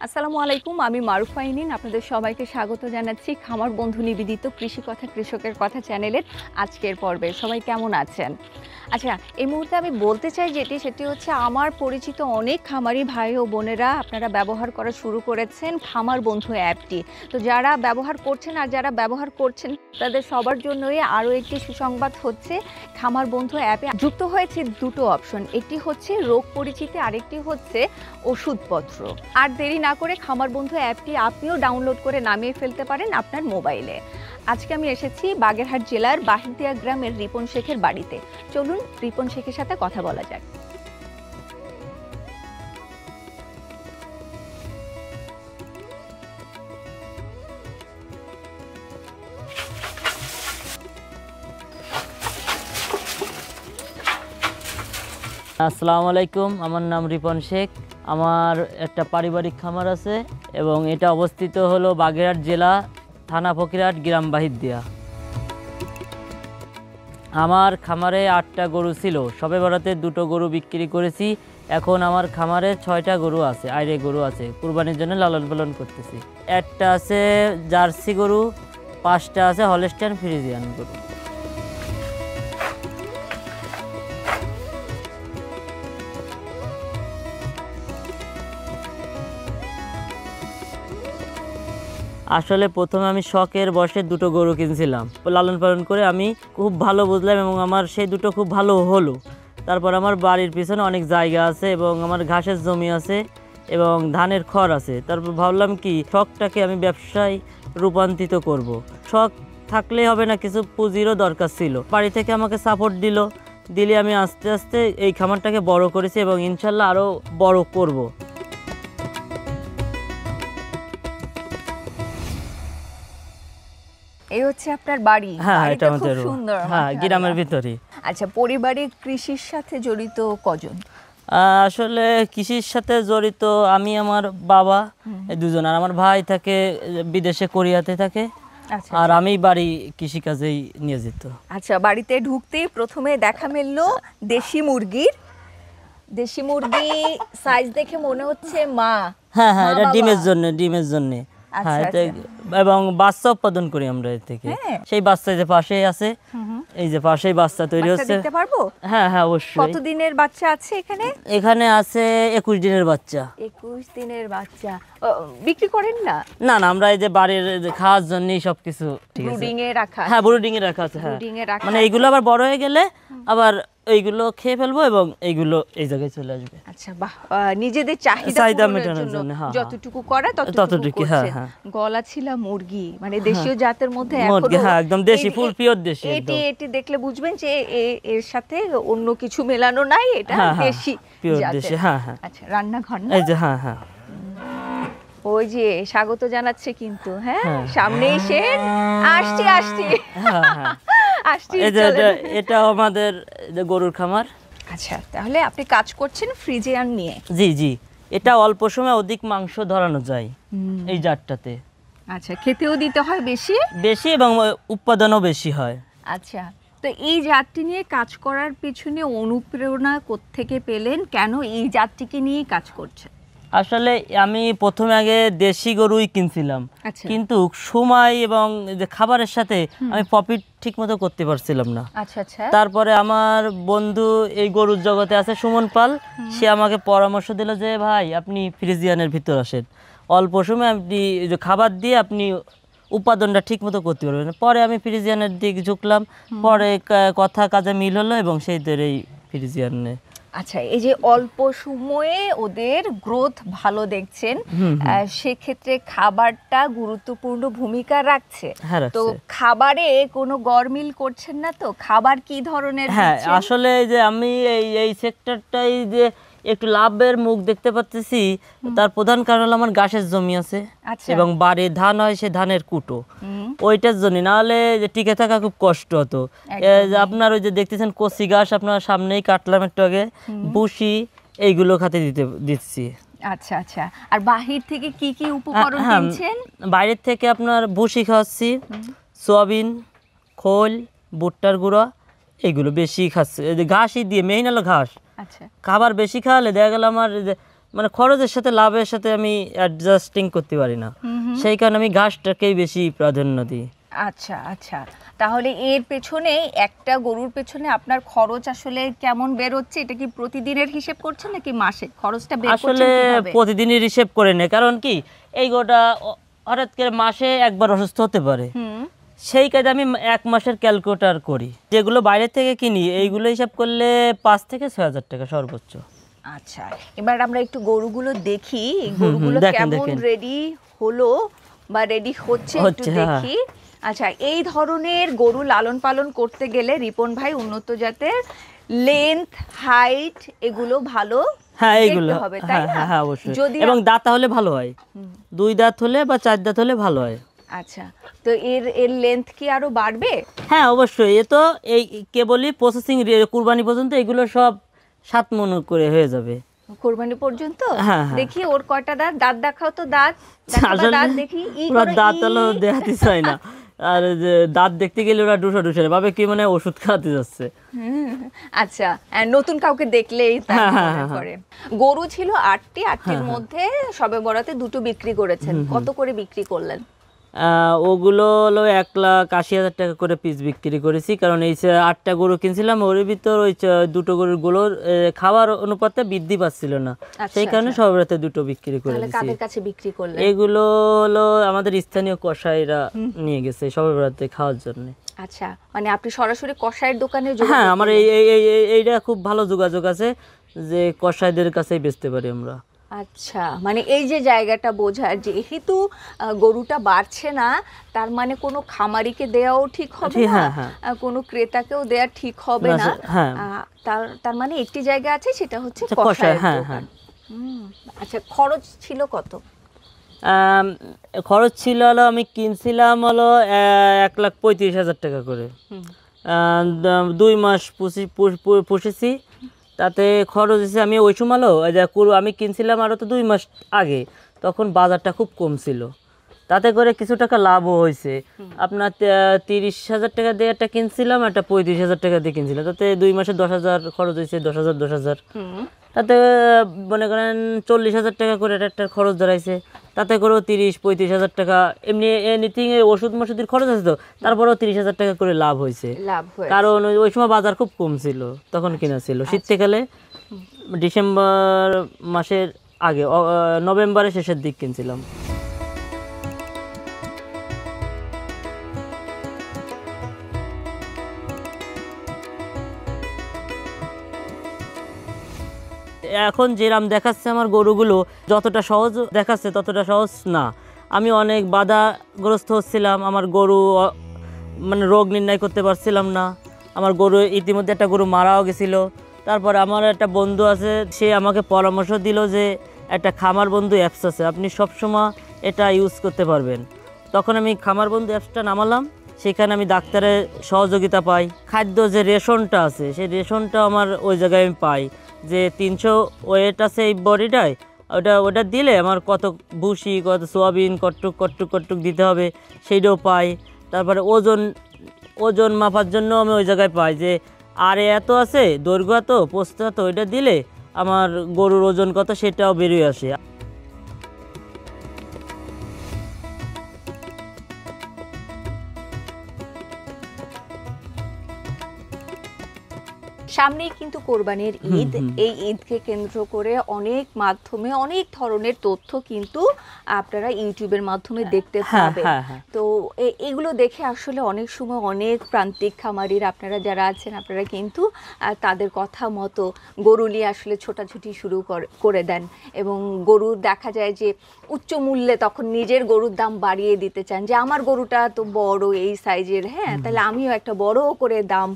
আসসালামু আলাইকুম, আমি মারুফা ইনিন। আপনাদের সবাইকে স্বাগত জানাচ্ছি খামার বন্ধু নিবেদিত কৃষি কথা কৃষকের কথা চ্যানেলের আজকের পর্বে। সবাই কেমন আছেন? আচ্ছা, এই মুহূর্তে আমি বলতে চাই সেটি হচ্ছে আমার পরিচিত অনেক খামারি ভাই ও বোনেরা আপনারা ব্যবহার করা শুরু করেছেন খামার বন্ধু অ্যাপটি। তো যারা ব্যবহার করছেন আর যারা ব্যবহার করছেন তাদের সবার জন্যই আরও একটি সুসংবাদ হচ্ছে, খামার বন্ধু অ্যাপে যুক্ত হয়েছে দুটো অপশন। একটি হচ্ছে রোগ পরিচিতি, আরেকটি হচ্ছে ওষুধপত্র। আর দেরি না করে খামার বন্ধু অ্যাপটি আপনিও ডাউনলোড করে নামিয়ে ফেলতে পারেন আপনার মোবাইলে। আজকে আমি এসেছি বাগেরহাট জেলার বাহিরদিয়া গ্রামের রিপন শেখের বাড়িতে। চলুন রিপন শেখের সাথে কথা বলা যাক। আসসালামু আলাইকুম, আমার নাম রিপন শেখ। আমার একটা পারিবারিক খামার আছে এবং এটা অবস্থিত হলো বাগেরহাট জেলা, থানা ফকিরহাট, গ্রাম বাহিরদিয়া। আমার খামারে 8টা গরু ছিল, সবে বরাতে 2টো গরু বিক্রি করেছি। এখন আমার খামারে 6টা গরু আছে, আইরে গরু আছে, কুরবানির জন্য লালন পালন করতেছি। একটা আছে জার্সি গরু, 5টা আছে হলস্টাইন ফ্রিজিয়ান গরু। আসলে প্রথমে আমি শখের বশে 2টো গরু কিনছিলাম, লালন পালন করে আমি খুব ভালো বুঝলাম এবং আমার সেই 2টো খুব ভালো হলো। তারপর আমার বাড়ির পিছনে অনেক জায়গা আছে এবং আমার ঘাসের জমি আছে এবং ধানের খড় আছে। তারপর ভাবলাম কি শখটাকে আমি ব্যবসায় রূপান্তরিত করব। শখ থাকলে হবে না, কিছু পুঁজিরও দরকার ছিল। বাড়ি থেকে আমাকে সাপোর্ট দিলে আমি আস্তে আস্তে এই খামারটাকে বড় করেছি এবং ইনশাল্লাহ আরও বড় করব। এই হচ্ছে আপনার বাড়ি। হ্যাঁ, এটা বাড়িটা খুব আমাদের সুন্দর, হ্যাঁ, মাশাআল্লাহ। গ্রামের ভিতরে। আচ্ছা, পরিবারিক কৃষির সাথে জড়িত কজন? আসলে কৃষির সাথে জড়িত আমি, আমার বাবা, এই দুজন, আর আমার ভাই থাকে বিদেশে, কোরিয়াতে থাকে। আচ্ছা, আর আমি বাড়ি কৃষিকাজেই নিয়োজিত। আচ্ছা, বাড়িতে ঢুকতেই প্রথমে দেখা মিলল দেশি মুরগির। দেশি মুরগি সাইজ দেখে মনে হচ্ছে মা। হ্যাঁ হ্যাঁ, এটা বাবা। ডিমের জন্য। হ্যাঁ, আচ্ছা, এবং বাচ্চা উৎপাদন করি আমরা এর থেকে। হ্যাঁ। সেই বাচ্চা যে পাশেই আছে, এই যে পাশেই বাচ্চা তৈরি বাচ্চা হচ্ছে। দেখতে পারবো? হ্যাঁ হ্যাঁ, অবশ্যই। কতদিনের বাচ্চা আছে এখানে? এখানে আছে 21 দিনের বাচ্চা। 21 দিনের বাচ্চা। বিক্রি করেন না? না না, আমরা এই যে বাড়ির খাওয়ার জন্যই সবকিছু ঠিক আছে। ব্রুডিং এ রাখা? হ্যাঁ, ব্রুডিং এ রাখা আছে। হ্যাঁ, ব্রুডিং এ রাখা মানে এইগুলো আবার বড় হয়ে গেলে আবার এইগুলো খেয়ে ফেলবো এবং এইগুলো এই জায়গায় চলে আসবে। আচ্ছা, বাহ। নিজেদের চাহিদা চাহিদা পূরণের মেটানোর জন্য জন্য, হ্যাঁ, যতটুকু করা ততটুকু, হ্যাঁ, করছেন। হ্যাঁ। গলা ছিল মুরগি, মানে দেশীয় জাতের মধ্যে মুরগি, এখনো হ্যাঁ, একদম দেশি, ফুল পিওর দেশি একদম। এটি দেখলে বুঝবেন যে এর সাথে অন্য কিছু মেলানো নাই, এটা হ্যাঁ, হ্যাঁ, দেশি পিওর জাতের। দেশি, হ্যাঁ হ্যাঁ। আচ্ছা, রান্নাঘর না? এই যে, হ্যাঁ হ্যাঁ। ওই যে স্বাগত জানাচ্ছে কিন্তু, হ্যাঁ, হ্যাঁ। সামনে এসে আসছি হ্যাঁ হ্যাঁ। আসছি। এই যে চলেন। এটা আমাদের যে গরুর খামার। আচ্ছা, তাহলে আপনি কাজ করছেন ফ্রিজিয়ান নিয়ে? জি জি, এটা অল্প সময় অধিক মাংস ধরানো যায় এই জাতটাতে। আচ্ছা, খেতেও দিতে হয় বেশি বেশি এবং উৎপাদনও বেশি হয়। আচ্ছা, তো এই জাতটি নিয়ে কাজ করার পিছনে অনুপ্রেরণা কোত্থেকে পেলেন? কেন এই জাতটিকে নিয়ে কাজ করছেন? আসলে আমি প্রথমে আগে দেশি গরুই কিনছিলাম, আচ্ছা। কিন্তু সময় এবং যে খাবারের সাথে আমি প্রফিট ঠিক মতো করতে পারছিলাম না। আচ্ছা আচ্ছা। তারপরে আমার বন্ধু এই গরুর জগতে আছে, সুমন পাল, সে আমাকে পরামর্শ দিল যে ভাই আপনি ফ্রিজিয়ানের ভিতর আসেন, অল্প সময় আপনি যে খাবার দিয়ে আপনি উৎপাদনটা ঠিক মতো করতে পারবেন। পরে আমি ফ্রিজিয়ানের দিকে ঝুঁকলাম, পরে কথা কাজে মিল হলো এবং সেই ধরেই ফ্রিজিয়ানে। আচ্ছা, এই যে অল্প সময়ে ওদের গ্রোথ ভালো দেখছেন, সেক্ষেত্রে খাবারটা গুরুত্বপূর্ণ ভূমিকা রাখছে। হ্যাঁ, তো খাবারে কোনো গরমিল করছেন না তো? খাবার কি ধরনের? হ্যাঁ, আসলে যে আমি এই সেক্টরটাই যে একটু লাভের মুখ দেখতে পাচ্ছি, তার প্রধান কারণ হলো আমার ঘাসের জমি আছে এবং বাড়ি ধান হয়, সে ধানের কুটো, ওইটার জন্য। নাহলে যে টিকে থাকা খুব কষ্ট হতো। আপনার ওই যে দেখতেছেন কচি ঘাস আপনার সামনেই কাটলাম একটু আগে, ভুসি, এইগুলো খাতে দিচ্ছি। আচ্ছা আচ্ছা। আর বাহির থেকে কি কি উপকরণ কিনছেন? বাইরের থেকে আপনার ভুসি খাওয়াচ্ছি, সোয়াবিন, খোল, ভুট্টার গুঁড়া, এইগুলো বেশি খাচ্ছে। ঘাসই দিয়ে, মেইন হলো ঘাস। আচ্ছা। খাবার বেশি খাওয়ালে দেখা গেল আমার মানে খরচের সাথে লাভের সাথে আমি অ্যাডজাস্টিং করতে পারি না, সেই কারণে আমি ঘাসটাকেই বেশি প্রাধান্য দিই। আচ্ছা আচ্ছা, তাহলে এর পেছনে একটা গরুর পেছনে আপনার খরচ আসলে কেমন বের হচ্ছে? এটা কি প্রতিদিনের হিসেব করছেন নাকি মাসে খরচটা বের করছেন আসলে কিভাবে? প্রতিদিনই হিসেব করে নেয়, কারণ কি এই গোটা হঠাৎ করে মাসে একবার অসুস্থ হতে পারে, সেই কাজে আমি 1 মাসের ক্যালকুলেটর করি। যেগুলো বাইরে থেকে কিনি এইগুলো হিসাব করলে 5 থেকে 6 হাজার টাকা সর্বোচ্চ। আচ্ছা, এবার আমরা একটু গরুগুলো দেখি, এই গরুগুলো দেখেন, কেমন দেখেন। রেডি হলো বা রেডি হচ্ছে একটু হচ্ছে, হ্যাঁ। দেখি। আচ্ছা, এই ধরনের গরু লালন পালন করতে গেলে রিপন ভাই উন্নত জাতের লেন্থ, হাইট এগুলো ভালো হ্যাঁ দেখতে এইগুলো, হবে, তাই হ্যাঁ না? হ্যাঁ হ্যাঁ অবশ্যই, যদি এবং দাঁত হলে ভালো হয়, 2 দাঁত হলে বা 4 দাঁত হলে ভালো হয়। আচ্ছা, তো এর এর লেন্থ কি আরো বাড়বে? হ্যাঁ অবশ্যই, এ তো এই কেবলই প্রসেসিং, কুরবানি পর্যন্ত এগুলো সব 7 মণ করে হয়ে যাবে। কোরবানি পর্যন্ত? হ্যাঁ, হ্যাঁ। দেখি ওর কয়টা দাঁত, দাঁত দেখাও তো, দাঁত দেখাও বা আসলে দাঁত দেখি। ওরা করো, দাঁত হলো দেখাতে চায় না, আর যে দাঁত দেখতে গেলে ওরা ডুসে ভাবে কি মানে ওষুধ খাওয়াতে যাচ্ছে। আচ্ছা, নতুন কাউকে দেখলেই তাই হ্যাঁ, হ্যাঁ, মনে হ্যাঁ। করে। গরু ছিল 8টির মধ্যে সবে বরাতে 2টো বিক্রি করেছেন। কত করে বিক্রি করলেন? ওগুলো হলো 1,80,000 টাকা করে পিস বিক্রি করেছি, কারণ এই 8টা গরু কিনছিলাম, ওর ভিতর ওই 2টো গরুর গুলোর খাওয়ার অনুপাতে বৃদ্ধি পাচ্ছিল না, সেই কারণে সব রাতে 2টো বিক্রি করে তাহলে দিয়েছি। কাদের কাছে বিক্রি করলেন? এগুলো হলো আমাদের স্থানীয় কসাইরা নিয়ে গেছে সব রাতে খাওয়ার জন্য। আচ্ছা, মানে আপনি সরাসরি কসাইয়ের দোকানে যোগাযোগ হ্যাঁ, আমার করলেন? এইটা খুব ভালো যোগাযোগ আছে যে কসাইদের কাছেই বেচতে পারি আমরা। আচ্ছা, মানে এই যে জায়গাটা বোঝার, যেহেতু গরুটা বাড়ছে না, তার মানে কোনো খামারিকে দেওয়াও ঠিক হবে না, হ্যাঁ, হ্যাঁ। কোনো ক্রেতাকেও দেওয়া ঠিক হবে না, না। হ্যাঁ। তার মানে একটি জায়গা আছে, সেটা হচ্ছে আচ্ছা, কসাইয়ের হ্যাঁ, দোকান। হ্যাঁ। আচ্ছা, খরচ ছিল কত? খরচ ছিল হলো, আমি কিনছিলাম হলো 1,35,000 টাকা করে। 2 মাস পুষেছি, তাতে খরচ হয়েছে, আমি ওই সময় হলো আমি কিনছিলাম আরও তো 2 মাস আগে, তখন বাজারটা খুব কম ছিল, তাতে করে কিছু টাকা লাভও হয়েছে। আপনার 30,000 টাকা দিয়ে একটা কিনছিলাম, একটা 35,000 টাকা দিয়ে কিনছিলাম, তাতে 2 মাসে 10,000 খরচ হয়েছে, 10,000 তাতে মনে করেন 40,000 টাকা করে একটা খরচ দাঁড়াইছে, তাতে করেও 30-35,000 টাকা এমনি এনিথিং ওষুধ মশুদের খরচ আছে, তো তারপরেও 30,000 টাকা করে লাভ হয়েছে, কারণ ওই সময় বাজার খুব কম ছিল, তখন কিনা ছিল শীতকালে, ডিসেম্বর মাসের আগে, নভেম্বরের শেষের দিক কিনছিলাম। এখন যেরাম দেখাচ্ছে আমার গরুগুলো, যতটা সহজ দেখাচ্ছে ততটা সহজ না। আমি অনেক বাধাগ্রস্ত হচ্ছিলাম, আমার গরু মানে রোগ নির্ণয় করতে পারছিলাম না, আমার গরু ইতিমধ্যে একটা গরু মারাও গেছিলো। তারপর আমার একটা বন্ধু আছে, সে আমাকে পরামর্শ দিল যে একটা খামার বন্ধু অ্যাপস আছে, আপনি সবসময় এটা ইউজ করতে পারবেন। তখন আমি খামার বন্ধু অ্যাপসটা নামালাম, সেখানে আমি ডাক্তারের সহযোগিতা পাই, খাদ্য যে রেশনটা আছে সেই রেশনটা আমার ওই জায়গায় আমি পাই, যে 300 ওয়েট আছে এই বডিটায়, ওটা দিলে আমার কত ভুসি, কত সোয়াবিন, কট্টুক দিতে হবে সেইটাও পাই। তারপরে ওজন মাপার জন্য আমি ওই জায়গায় পাই যে আর এত আছে, দৈর্ঘ্য এত, প্রস্থ এত, ওইটা দিলে আমার গরুর ওজন কত সেটাও বেরিয়ে আসে। সামনেই কিন্তু কোরবানির ঈদ, এই ঈদকে কেন্দ্র করে অনেক মাধ্যমে অনেক ধরনের তথ্য কিন্তু আপনারা ইউটিউবের মাধ্যমে দেখতে পাবেন। তো এগুলো দেখে আসলে অনেক সময় অনেক প্রান্তিক খামারির আপনারা যারা আছেন, আপনারা কিন্তু তাদের কথা মতো গরু নিয়ে আসলে ছোটাছুটি শুরু করে দেন, এবং গরু দেখা যায় যে উচ্চ মূল্যে তখন নিজের গরুর দাম বাড়িয়ে দিতে চান, যে আমার গরুটা তো বড় এই সাইজের, হ্যাঁ তাহলে আমিও একটা বড় করে দাম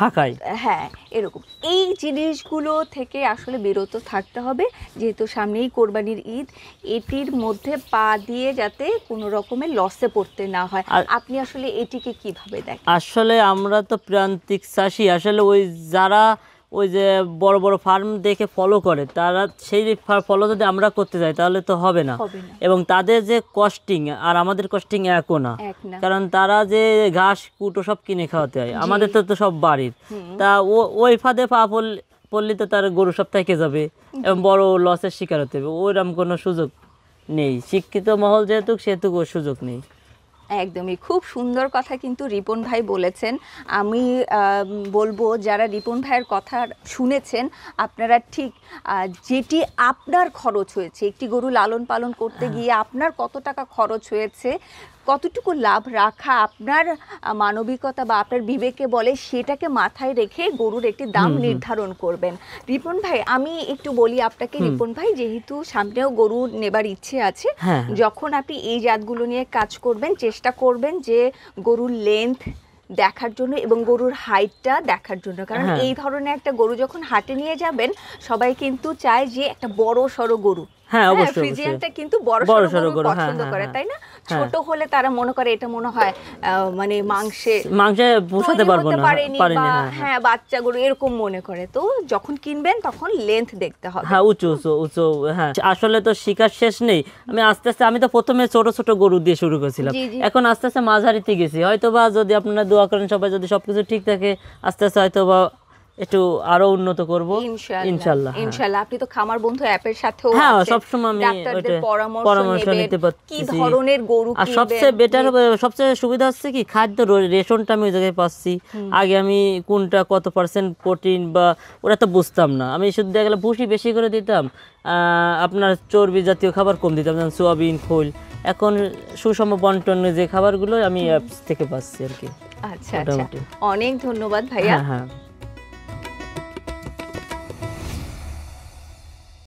হাঁকাই, হ্যাঁ এরকম। এই জিনিসগুলো থেকে আসলে বিরত থাকতে হবে, যেহেতু সামনেই কোরবানির ঈদ, এটির মধ্যে পা দিয়ে যাতে কোনো রকমের লসে পড়তে না হয়। আপনি আসলে এটিকে কিভাবে দেখেন? আসলে আমরা তো প্রান্তিক চাষি, আসলে ওই যারা ওই যে বড় বড় ফার্ম দেখে ফলো করে, তারা সেই ফলো যদি আমরা করতে যাই তাহলে তো হবে না, এবং তাদের যে কস্টিং আর আমাদের কস্টিং একও না, কারণ তারা যে ঘাস কুটো সব কিনে খাওয়াতে হয়, আমাদের তো সব বাড়ির, তা ওই ফাঁদে পড়লে তো তার গরু সব থেকে যাবে এবং বড় লসের শিকার হতে হবে, ওইরকম কোনো সুযোগ নেই। শিক্ষিত মহল যেহেতু সেহেতু সুযোগ নেই। একদমই খুব সুন্দর কথা কিন্তু রিপন ভাই বলেছেন। আমি বলবো যারা রিপন ভাইয়ের কথা শুনেছেন আপনারা ঠিক যেটি আপনার খরচ হয়েছে, একটি গরু লালন পালন করতে গিয়ে আপনার কত টাকা খরচ হয়েছে, কতটুকু লাভ রাখা আপনার মানবিকতা বা আপনার বিবেকে বলে, সেটাকে মাথায় রেখে গরুর একটি দাম নির্ধারণ করবেন। রিপন ভাই আমি একটু বলি আপনাকে, রিপন ভাই যেহেতু সামনেও গরু নেবার ইচ্ছে আছে, যখন আপনি এই জাতগুলো নিয়ে কাজ করবেন চেষ্টা করবেন যে গরুর লেন্থ দেখার জন্য এবং গরুর হাইটটা দেখার জন্য, কারণ এই ধরনের একটা গরু যখন হাটে নিয়ে যাবেন সবাই কিন্তু চায় যে একটা বড় সড়ো গরু, ফ্রিজিয়ানটা কিন্তু বড় সড়ো গরু পছন্দ করে, তাই না? ছোট হলে তারা মনে করে এটা মনে হয় মানে মাংসে পোষাতে পারেনি বা হ্যাঁ বাচ্চা গরু এরকম মনে করে। তো যখন কিনবেন তখন লেন্থ দেখতে হবে, হ্যাঁ উঁচু উঁচু উঁচু। হ্যাঁ আসলে তো শিকার শেষ নেই, আমি আস্তে আস্তে, আমি তো প্রথমে ছোট ছোট গরু দিয়ে শুরু করেছিলাম, এখন আস্তে আস্তে মাঝারিতে গেছি। হয়তো বা যদি আপনারা দোয়া করেন সবাই, যদি সবকিছু ঠিক থাকে আস্তে আস্তে হয়তো বা একটু আরো উন্নত করব ইনশাআল্লাহ। ইনশাআল্লাহ। আপনি তো খামার বন্ধু অ্যাপের সাথেও হ্যাঁ আছেন, সবসময় আমি ডাক্তারদের পরামর্শ নিতে পারছি কি ধরনের গরু আর সবচেয়ে বেটার সবচেয়ে সুবিধা হচ্ছে কি খাদ্য রেশনটা আমি ওই জায়গায় পাচ্ছি। আগে আমি কোনটা কত পার্সেন্ট প্রোটিন বা ওরা তো বুঝতাম না, আমি শুধু দেখা গেল ভুসি বেশি করে দিতাম, আপনার চর্বি জাতীয় খাবার কম দিতাম, যেমন সোয়াবিন, খোল। এখন সুষম বন্টন যে খাবারগুলো আমি অ্যাপস থেকে পাচ্ছি আর কি। আচ্ছা আচ্ছা, অনেক ধন্যবাদ ভাইয়া। হ্যাঁ।